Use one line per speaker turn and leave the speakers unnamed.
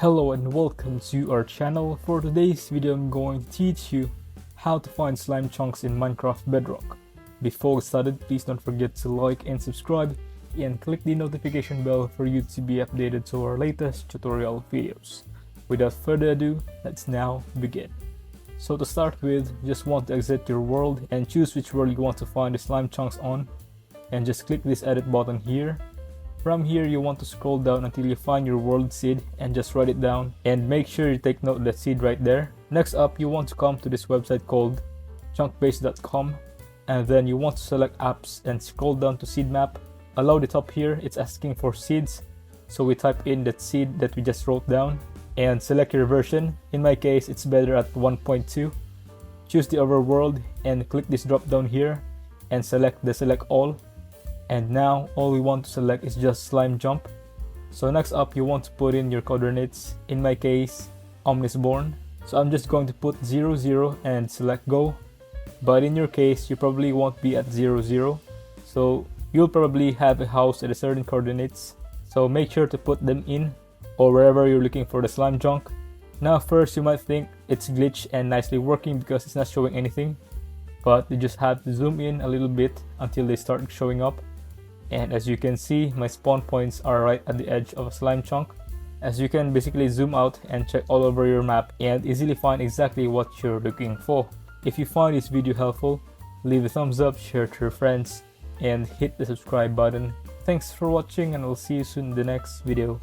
Hello and welcome to our channel. For today's video, I'm going to teach you how to find slime chunks in Minecraft Bedrock. Before we started, please don't forget to like and subscribe and click the notification bell for you to be updated to our latest tutorial videos. Without further ado, let's now begin. So to start with, just want to exit your world and choose which world you want to find the slime chunks on, and just click this edit button here. From here, you want to scroll down until you find your world seed and just write it down, and make sure you take note of that seed right there. Next up, you want to come to this website called chunkbase.com, and then you want to select apps and scroll down to seed map. Allow the top here, it's asking for seeds, so we type in that seed that we just wrote down and select your version. In my case, it's Bedrock 1.20. Choose the overworld and click this drop down here and select the select all. And now all we want to select is just slime jump. So next up, you want to put in your coordinates. In my case, Omnisborn. So I'm just going to put 0 0 and select go. But in your case, you probably won't be at 0 0. So you'll probably have a house at a certain coordinates. So make sure to put them in or wherever you're looking for the slime junk. Now first, you might think it's glitched and nicely working because it's not showing anything. But you just have to zoom in a little bit until they start showing up. And as you can see, my spawn points are right at the edge of a slime chunk. As you can basically zoom out and check all over your map and easily find exactly what you're looking for. If you find this video helpful, leave a thumbs up, share to your friends, and hit the subscribe button. Thanks for watching, and I'll see you soon in the next video.